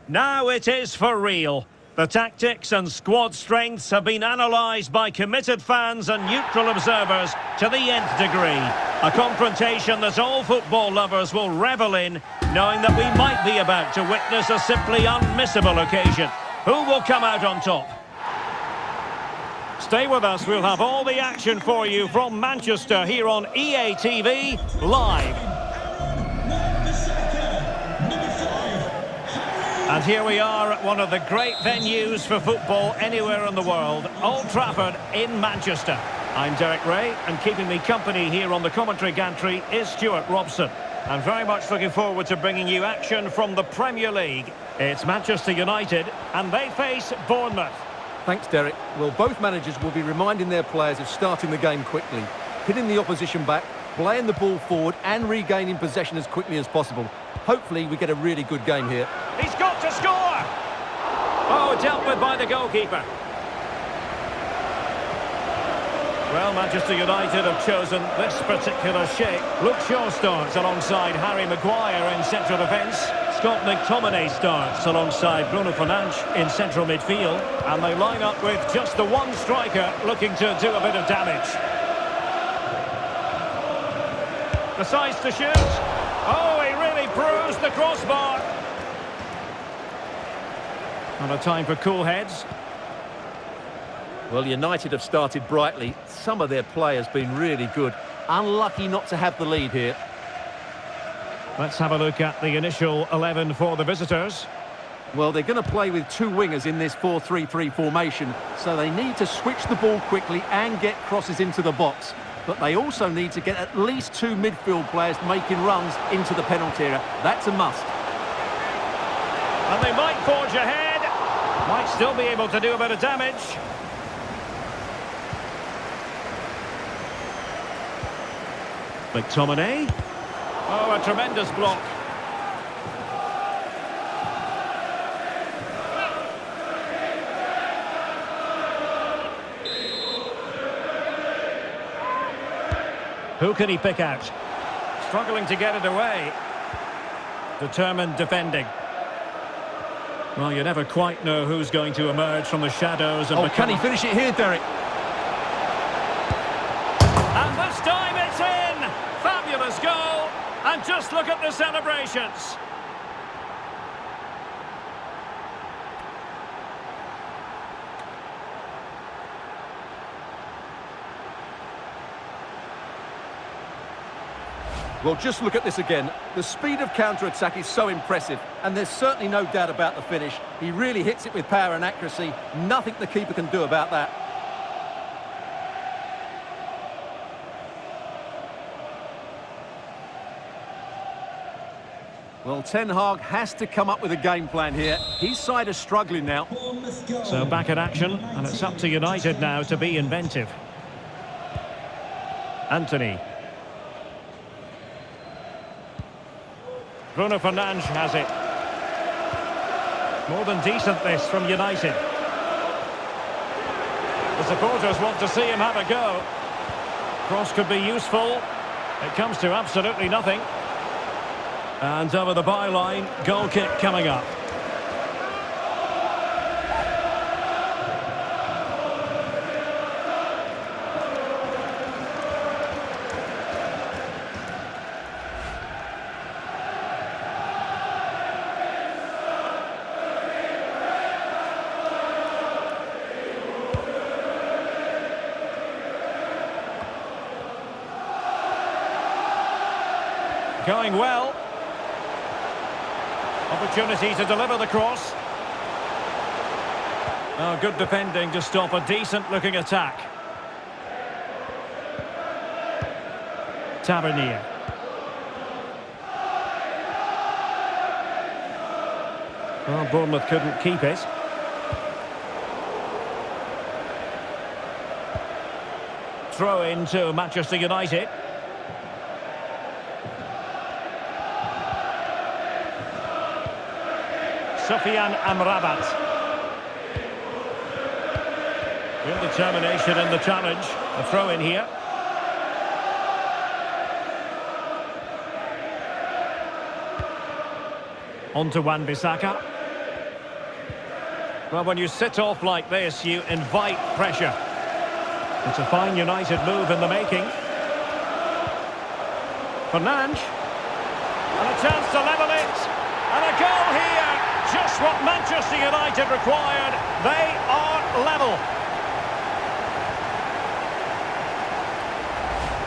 Now it is for real. The tactics and squad strengths have been analysed by committed fans and neutral observers to the nth degree. A confrontation that all football lovers will revel in, knowing that we might be about to witness a simply unmissable occasion. Who will come out on top? Stay with us, we'll have all the action for you from Manchester here on EA TV Live. And here we are at one of the great venues for football anywhere in the world, Old Trafford in Manchester. I'm Derek Ray, and keeping me company here on the commentary gantry is Stuart Robson. I'm very much looking forward to bringing you action from the Premier League. It's Manchester United, and they face Bournemouth. Thanks, Derek. Well, both managers will be reminding their players of starting the game quickly, hitting the opposition back, playing the ball forward and regaining possession as quickly as possible. Hopefully we get a really good game here. He's got to score! Oh, dealt with by the goalkeeper. Well, Manchester United have chosen this particular shape. Luke Shaw starts alongside Harry Maguire in central defence. Scott McTominay starts alongside Bruno Fernandes in central midfield. And they line up with just the one striker looking to do a bit of damage. Decides to shoot. Oh, he really bruised the crossbar. Not a time for cool heads. Well, United have started brightly. Some of their players been really good. Unlucky not to have the lead here. Let's have a look at the initial 11 for the visitors. Well, they're going to play with two wingers in this 4-3-3 formation, so they need to switch the ball quickly and get crosses into the box. But they also need to get at least two midfield players making runs into the penalty area. That's a must. And they might forge ahead. Might still be able to do a bit of damage. McTominay. Oh, a tremendous block. Who can he pick out? Struggling to get it away. Determined defending. Well, you never quite know who's going to emerge from the shadows. And can he finish it here, Derek? And this time it's in! Fabulous goal! And just look at the celebrations. Well, just look at this again. The speed of counter-attack is so impressive, and there's certainly no doubt about the finish. He really hits it with power and accuracy. Nothing the keeper can do about that. Well, Ten Hag has to come up with a game plan here. His side are struggling now. So back in action, and it's up to United now to be inventive. Anthony. Bruno Fernandes has it. More than decent this from United. The supporters want to see him have a go. Cross could be useful. It comes to absolutely nothing. And over the byline, goal kick coming up. Going well. Opportunity to deliver the cross. Oh, good defending to stop a decent-looking attack. Tavernier. Well, Bournemouth couldn't keep it. Throw in to Manchester United. Sofiane Amrabat. Real determination in the challenge. A throw in here. On to Wan-Bissaka. Well, when you sit off like this, you invite pressure. It's a fine United move in the making. Fernandes. And a chance to level it. And a goal here. Just what Manchester United required. They are level.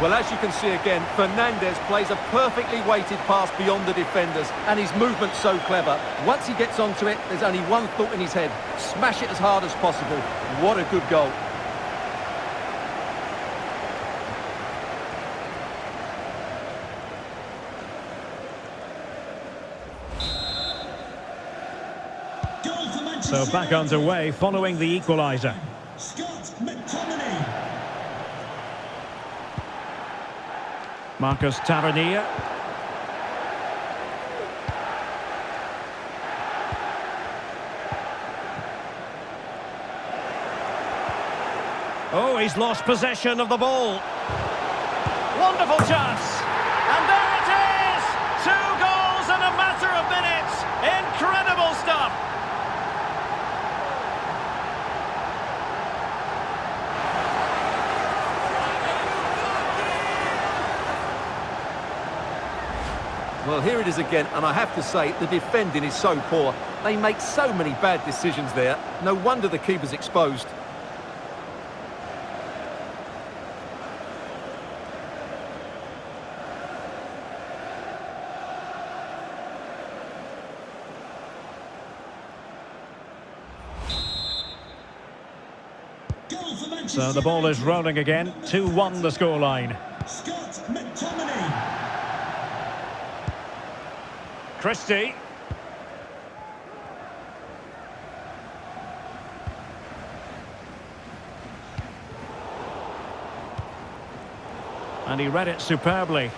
Well, as you can see again, Fernandes plays a perfectly weighted pass beyond the defenders, and his movement's so clever. Once he gets onto it, there's only one thought in his head: smash it as hard as possible. What a good goal. So back underway following the equaliser. Scott McTominay. Marcus Tavernier. Oh, he's lost possession of the ball. Wonderful chance. And there it is! 2 goals in a matter of minutes. Incredible stuff. Well, here it is again, and I have to say, the defending is so poor. They make so many bad decisions there. No wonder the keeper's exposed. Goal for Manchester So the ball is rolling again. 2-1 the scoreline. Scott McTominay. Christie. And he read it superbly.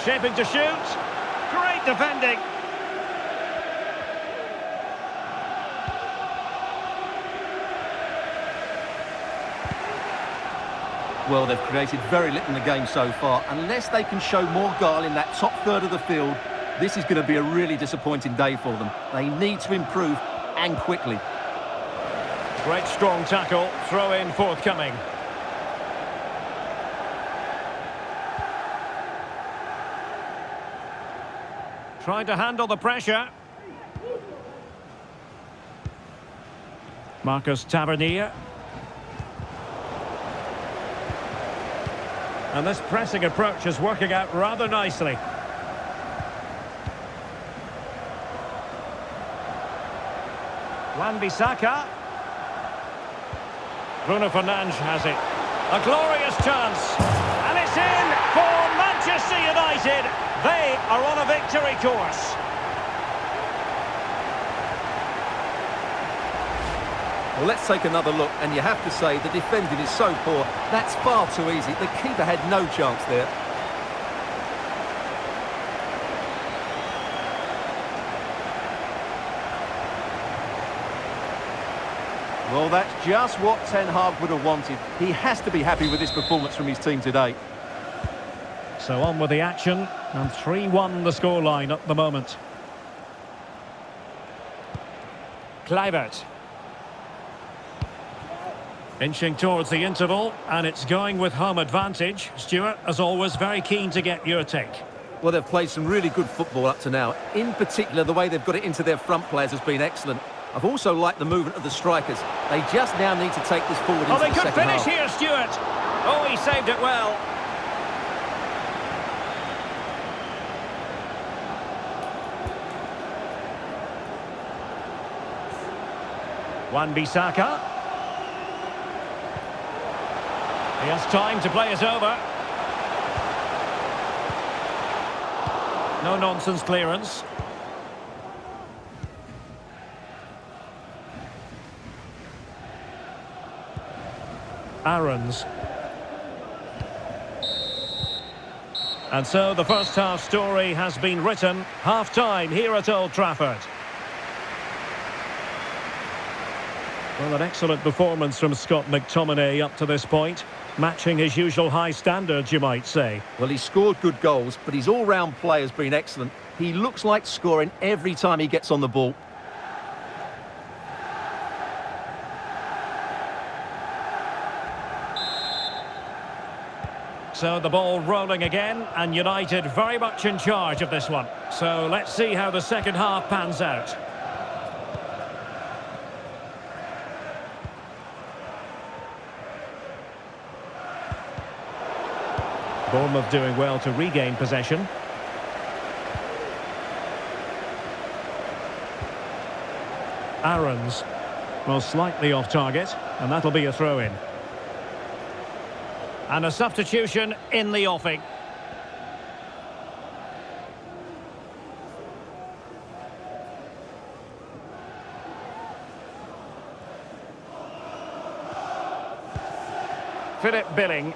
Shaping to shoot. Great defending. Well, they've created very little in the game so far. Unless they can show more guile in that top third of the field, this is going to be a really disappointing day for them. They need to improve, and quickly. Great strong tackle. Throw in forthcoming. Trying to handle the pressure. Marcus Tavernier. And this pressing approach is working out rather nicely. Wan-Bissaka. Bruno Fernandes has it. A glorious chance. And it's in for Manchester United. They are on a victory course. Well, let's take another look, and you have to say the defending is so poor. That's far too easy. The keeper had no chance there. Well, that's just what Ten Hag would have wanted. He has to be happy with this performance from his team today. So on with the action, and 3-1 the scoreline at the moment. Kluivert. Inching towards the interval, and it's going with home advantage. Stuart, as always, very keen to get your take. Well, they've played some really good football up to now. In particular, the way they've got it into their front players has been excellent. I've also liked the movement of the strikers. They just now need to take this forward into Oh, they the could second finish half. here, Stuart. Oh, he saved it well. Wan-Bissaka. He has time to play it over. No nonsense clearance. Aarons. And so the first half story has been written. Half-time here at Old Trafford. Well, an excellent performance from Scott McTominay up to this point. Matching his usual high standards, you might say. Well, he's scored good goals, but his all-round play has been excellent. He looks like scoring every time he gets on the ball. So the ball rolling again, and United very much in charge of this one. So let's see how the second half pans out. Bournemouth doing well to regain possession. Aaron's, well, slightly off target, and that'll be a throw-in. And a substitution in the offing. Philip Billing.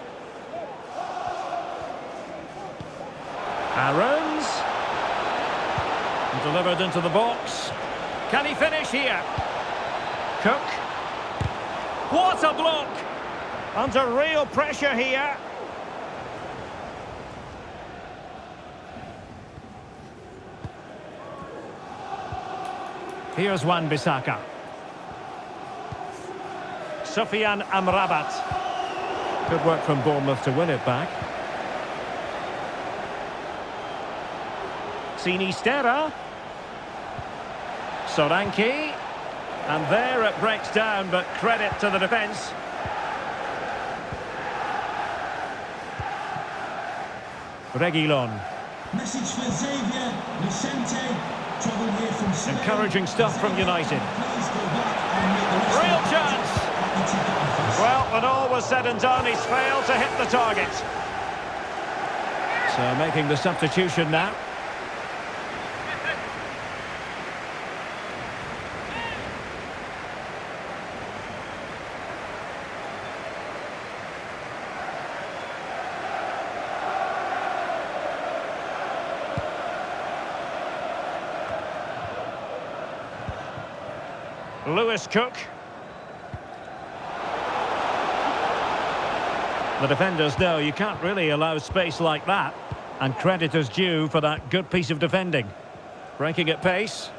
Aaron's. Delivered into the box. Can he finish here? Cook. What a block! Under real pressure here. Here's Wan-Bissaka. Sufyan Amrabat. Good work from Bournemouth to win it back. Sinistera. Soranke. And there it breaks down, but credit to the defence. Reguilon. Message for Xavier Vicente. Travel here from Spain. Encouraging stuff from United. Please go back and make the rest Real of the chance. at the ticket office. Well, when all was said and done, he's failed to hit the target. So making the substitution now. Lewis Cook. The defenders know you can't really allow space like that. And credit is due for that good piece of defending. Breaking at pace.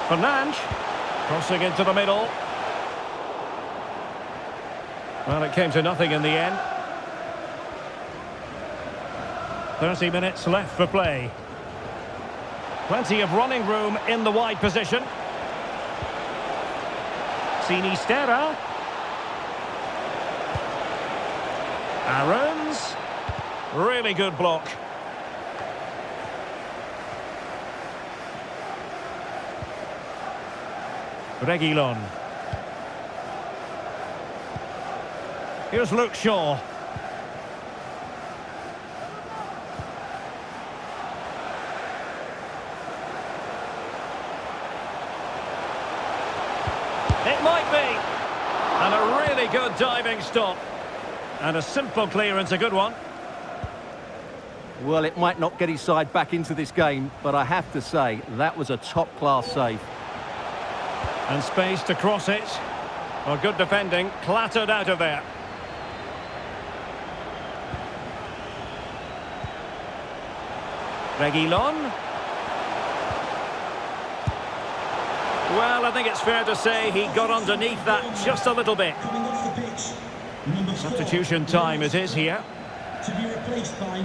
Fernandes. Crossing into the middle. Well, it came to nothing in the end. 30 minutes left for play. Plenty of running room in the wide position. Sinistera. Aaron's. Really good block. Reguilon. Here's Luke Shaw. It might be. And a really good diving stop. And a simple clearance, a good one. Well, it might not get his side back into this game, but I have to say, that was a top-class save. And space to cross it. Well, good defending, clattered out of there. Reguilon. Well, I think it's fair to say he got underneath that just a little bit. Coming off the pitch, number 4. Substitution time it is here. To be replaced by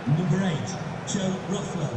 number 8, Joe Ruffalo.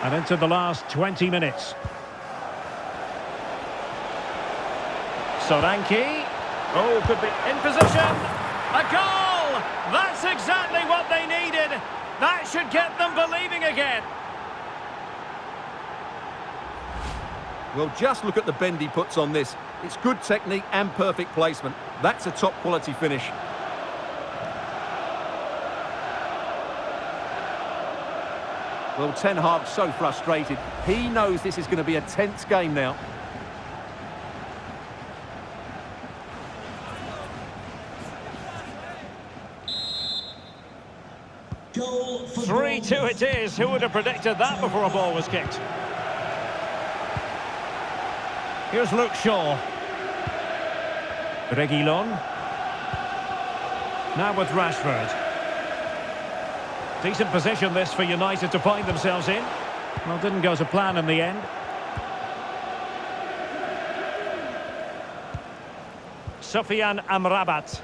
And into the last 20 minutes. Soranke. Oh, could be in position. A goal! That's exactly what they needed. That should get them believing again. Well, just look at the bend he puts on this. It's good technique and perfect placement. That's a top quality finish. Well, Ten Hag's so frustrated. He knows this is going to be a tense game now. Goal for 3-2 it is. Who would have predicted that before a ball was kicked? Here's Luke Shaw. Hoijlund. Now with Rashford. Decent position this for United to find themselves in. Well, didn't go to plan in the end. Sufyan Amrabat.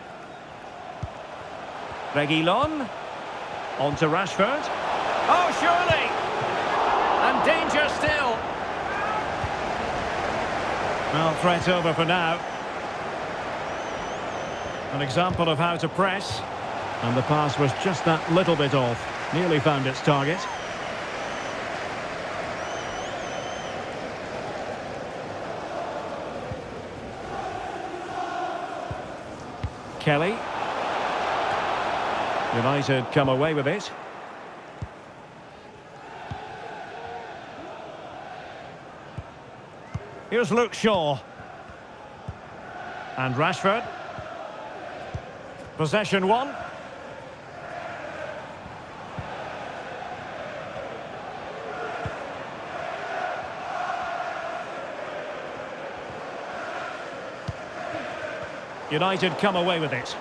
Hoijlund. On to Rashford. Oh, surely! And danger still. Well, threat over for now. An example of how to press. And the pass was just that little bit off. Nearly found its target. Kelly. United come away with it. Here's Luke Shaw. And Rashford. Possession one. United come away with it.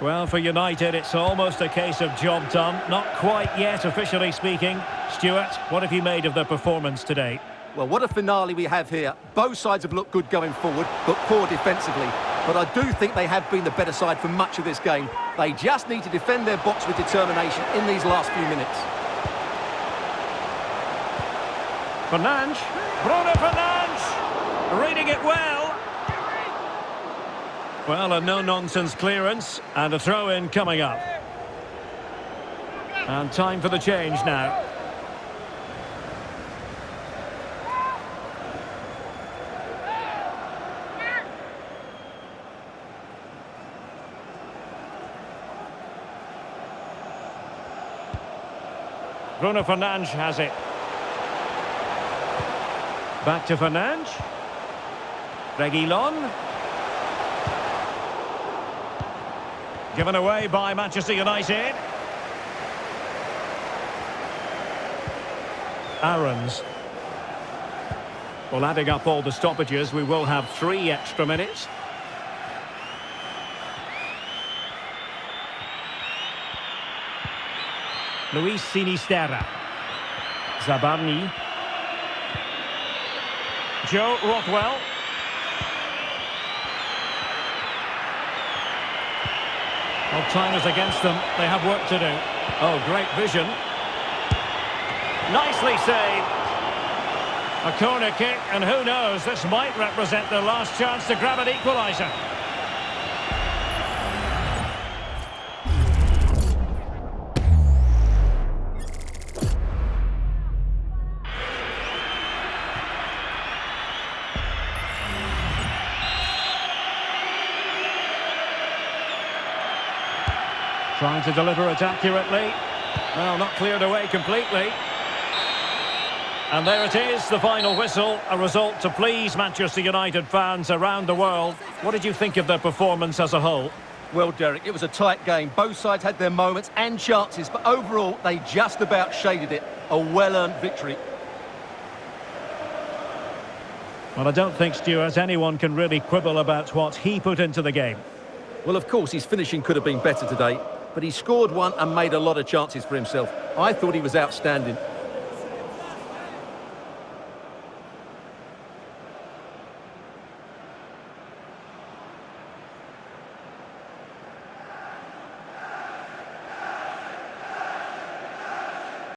Well, for United, it's almost a case of job done. Not quite yet, officially speaking. Stuart, what have you made of the performance today? Well, what a finale we have here. Both sides have looked good going forward, but poor defensively. But I do think they have been the better side for much of this game. They just need to defend their box with determination in these last few minutes. Fernandes. Bruno Fernandes. Reading it well. Well, a no-nonsense clearance and a throw-in coming up. And time for the change now. Bruno Fernandes has it. Back to Fernandes. Hoijlund. Given away by Manchester United. Aarons. Well, adding up all the stoppages, we will have 3 extra minutes. Luis Sinisterra. Zabarni. Joe Rothwell. Well, time is against them. They have work to do. Oh, great vision. Nicely saved. A corner kick, and who knows, this might represent their last chance to grab an equaliser. Trying to deliver it accurately. Well, not cleared away completely. And there it is, the final whistle. A result to please Manchester United fans around the world. What did you think of their performance as a whole? Well, Derek, it was a tight game. Both sides had their moments and chances, but overall, they just about shaded it. A well-earned victory. Well, I don't think, Stuart, anyone can really quibble about what he put into the game. Well, of course, his finishing could have been better today, but he scored one and made a lot of chances for himself. I thought he was outstanding.